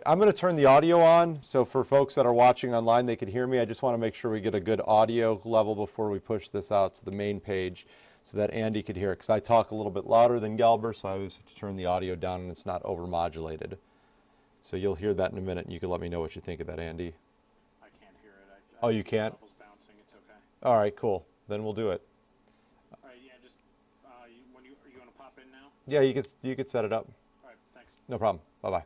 I'm going to turn the audio on, so for folks that are watching online, they can hear me. I just want to make sure we get a good audio level before we push this out to the main page so that Andy could hear it, because I talk a little bit louder than Galber, so I always have to turn the audio down and it's not over-modulated. So you'll hear that in a minute, and you can let me know what you think of that, Andy. I can't hear it. Oh, you can't? Bouncing. It's okay. All right, cool. Then we'll do it. All right, yeah, just, are you want to pop in now? Yeah, you could set it up. All right, thanks. No problem. Bye-bye.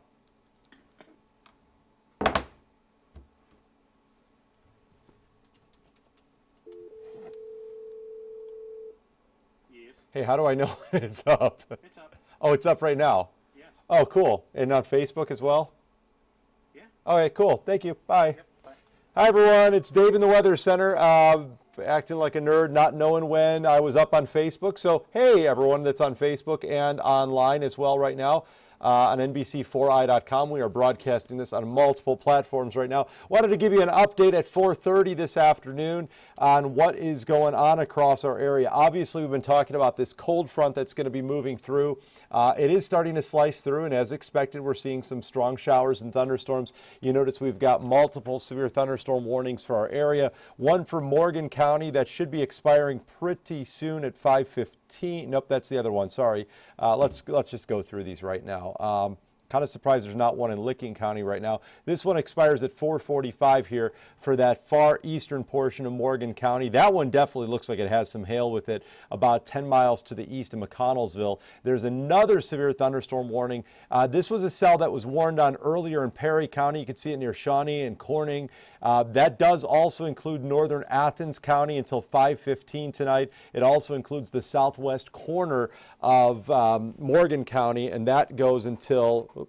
Yes. Hey, how do I know it's up? It's up. Oh, it's up right now? Yes. Oh, cool. And on Facebook as well? Yeah. Okay, cool. Thank you. Bye. Yep, bye. Hi, everyone. It's Dave in the Weather Center. Acting like a nerd, not knowing when I was up on Facebook. So, hey, everyone that's on Facebook and online as well right now. On NBC4i.com. We are broadcasting this on multiple platforms right now. Wanted to give you an update at 4:30 this afternoon on what is going on across our area. Obviously, we've been talking about this cold front that's going to be moving through. It is starting to slice through, and as expected, we're seeing some strong showers and thunderstorms. You notice we've got multiple severe thunderstorm warnings for our area. One for Morgan County that should be expiring pretty soon at 5:15. Nope, that's the other one. Sorry. Let's just go through these right now. Kind of surprised there's not one in Licking County right now. This one expires at 4:45 here for that far eastern portion of Morgan County. That one definitely looks like it has some hail with it, about 10 miles to the east of McConnellsville. There's another severe thunderstorm warning. This was a cell that was warned on earlier in Perry County. You can see it near Shawnee and Corning. That does also include northern Athens County until 5:15 tonight. It also includes the southwest corner of Morgan County, and that goes until,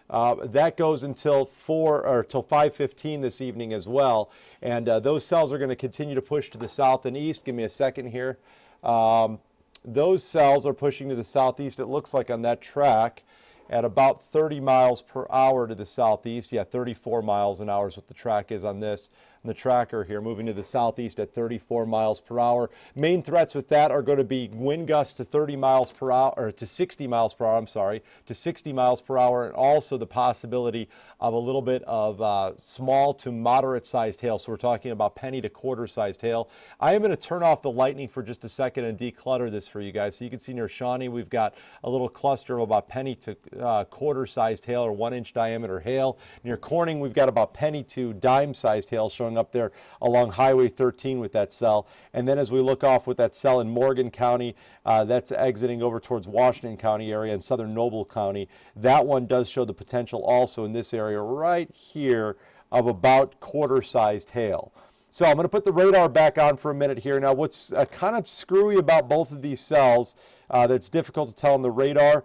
that goes until 5:15 this evening as well. And those cells are going to continue to push to the south and east. Give me a second here. Those cells are pushing to the southeast, it looks like, on that track at about 30 miles per hour to the southeast. Yeah, 34 miles an hour is what the track is on this. And the tracker here moving to the southeast at 34 miles per hour. Main threats with that are going to be wind gusts to 30 miles per hour, or to 60 miles per hour, I'm sorry, to 60 miles per hour, and also the possibility of a little bit of small to moderate sized hail. So we're talking about penny to quarter sized hail. I am going to turn off the lightning for just a second and declutter this for you guys. So you can see near Shawnee, we've got a little cluster of about penny to quarter sized hail, or 1-inch diameter hail. Near Corning, we've got about penny to dime sized hail showing up there along Highway 13 with that cell. And then as we look off with that cell in Morgan County, that's exiting over towards Washington County area and southern Noble County. That one does show the potential also in this area right here of about quarter-sized hail. So I'm going to put the radar back on for a minute here. Now, what's kind of screwy about both of these cells that's difficult to tell on the radar,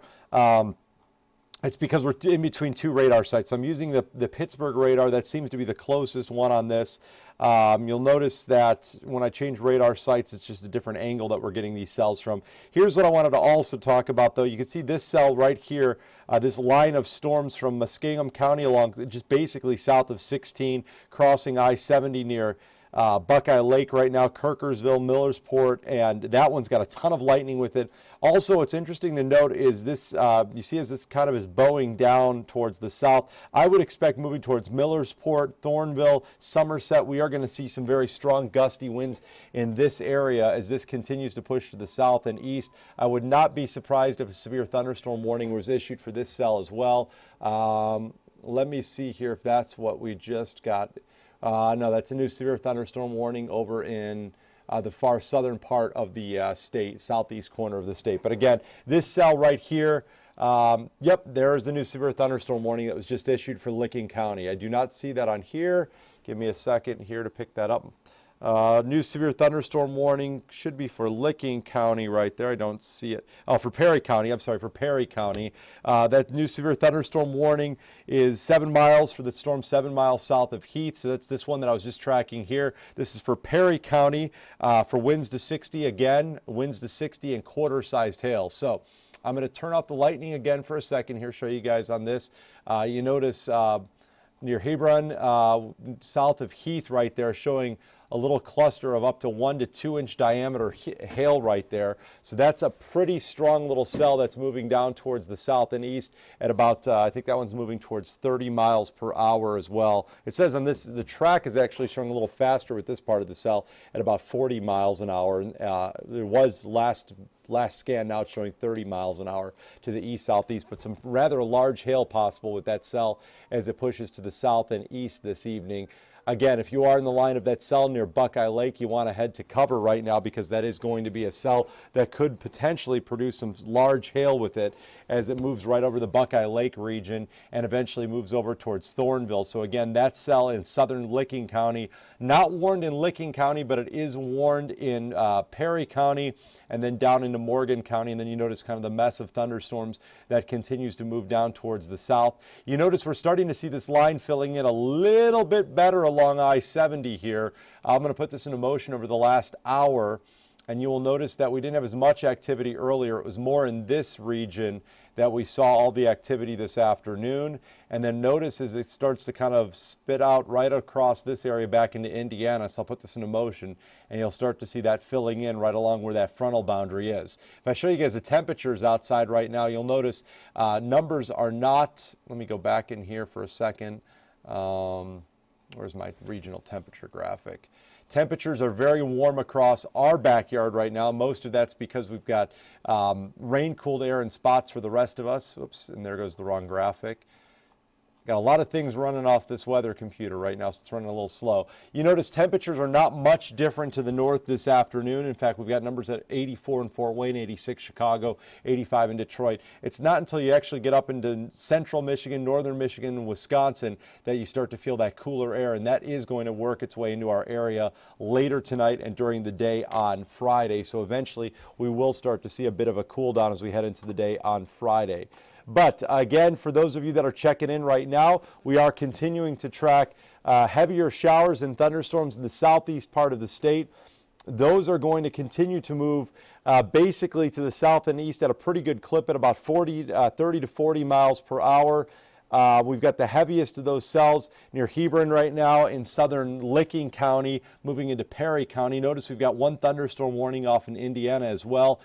it's because we're in between two radar sites. So I'm using the Pittsburgh radar. That seems to be the closest one on this. You'll notice that when I change radar sites, it's just a different angle that we're getting these cells from. Here's what I wanted to also talk about, though. You can see this cell right here, this line of storms from Muskingum County along just basically south of 16, crossing I-70 near Buckeye Lake right now, Kirkersville, Millersport, and that one's got a ton of lightning with it. Also, what's interesting to note is this, you see as this kind of is bowing down towards the south, I would expect moving towards Millersport, Thornville, Somerset, we are going to see some very strong gusty winds in this area as this continues to push to the south and east. I would not be surprised if a severe thunderstorm warning was issued for this cell as well. Let me see here if that's what we just got. No, that's a new severe thunderstorm warning over in the far southern part of the state, southeast corner of the state. But again, this cell right here, yep, there's the new severe thunderstorm warning that was just issued for Licking County. I do not see that on here. Give me a second here to pick that up. New severe thunderstorm warning should be for Licking County right there. I don't see it. Oh, for Perry County. I'm sorry, for Perry County. That new severe thunderstorm warning is 7 miles for the storm 7 miles south of Heath. So that's this one that I was just tracking here. This is for Perry County for winds to 60 again, winds to 60 and quarter-sized hail. So I'm going to turn off the lightning again for a second here, show you guys on this. You notice near Hebron, south of Heath right there, showing a little cluster of up to 1 to 2 inch diameter hail right there. So that's a pretty strong little cell that's moving down towards the south and east at about, I think that one's moving towards 30 miles per hour as well. It says on this, the track is actually showing a little faster with this part of the cell at about 40 miles an hour. It was last scan, now it's showing 30 miles an hour to the east-southeast, but some rather large hail possible with that cell as it pushes to the south and east this evening. Again, if you are in the line of that cell near Buckeye Lake, you want to head to cover right now because that is going to be a cell that could potentially produce some large hail with it as it moves right over the Buckeye Lake region and eventually moves over towards Thornville. So again, that cell in southern Licking County, not warned in Licking County, but it is warned in Perry County and then down into Morgan County, and then you notice kind of the mess of thunderstorms that continues to move down towards the south. You notice we're starting to see this line filling in a little bit better along I-70 here. I'm going to put this into motion over the last hour, and you will notice that we didn't have as much activity earlier. It was more in this region that we saw all the activity this afternoon. And then notice as it starts to kind of spit out right across this area back into Indiana. So I'll put this into motion, and you'll start to see that filling in right along where that frontal boundary is. If I show you guys the temperatures outside right now, you'll notice numbers are not, let me go back in here for a second. Where's my regional temperature graphic? Temperatures are very warm across our backyard right now. Most of that's because we've got rain-cooled air in spots for the rest of us. Oops, and there goes the wrong graphic. Got a lot of things running off this weather computer right now, so it's running a little slow. You notice temperatures are not much different to the north this afternoon. In fact, we've got numbers at 84 in Fort Wayne, 86 Chicago, 85 in Detroit. It's not until you actually get up into central Michigan, northern Michigan, and Wisconsin that you start to feel that cooler air, and that is going to work its way into our area later tonight and during the day on Friday. So eventually we will start to see a bit of a cool down as we head into the day on Friday. But again, for those of you that are checking in right now, we are continuing to track heavier showers and thunderstorms in the southeast part of the state. Those are going to continue to move basically to the south and east at a pretty good clip at about 30 to 40 miles per hour. We've got the heaviest of those cells near Hebron right now in southern Licking County, moving into Perry County. Notice we've got one thunderstorm warning off in Indiana as well.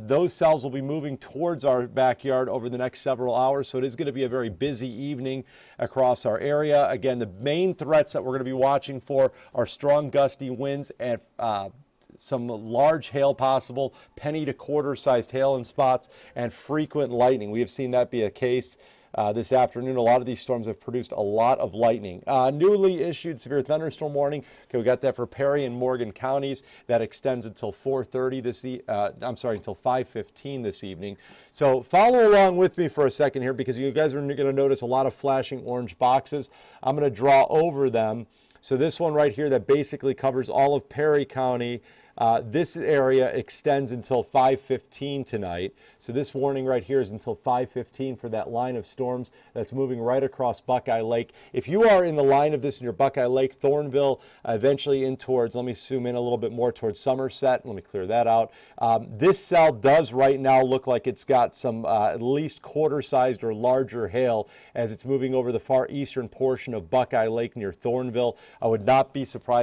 Those cells will be moving towards our backyard over the next several hours, so it is going to be a very busy evening across our area. Again, the main threats that we're going to be watching for are strong gusty winds and some large hail possible, penny to quarter sized hail in spots, and frequent lightning. We have seen that be a case this afternoon. A lot of these storms have produced a lot of lightning. Newly issued severe thunderstorm warning. Okay, we got that for Perry and Morgan counties. That extends until 4:30 until 5:15 this evening. So follow along with me for a second here because you guys are going to notice a lot of flashing orange boxes. I'm going to draw over them. So this one right here that basically covers all of Perry County. This area extends until 5:15 tonight. So this warning right here is until 5:15 for that line of storms that's moving right across Buckeye Lake. If you are in the line of this near Buckeye Lake, Thornville, eventually in towards, let me zoom in a little bit more towards Somerset. Let me clear that out. This cell does right now look like it's got some at least quarter-sized or larger hail as it's moving over the far eastern portion of Buckeye Lake near Thornville. I would not be surprised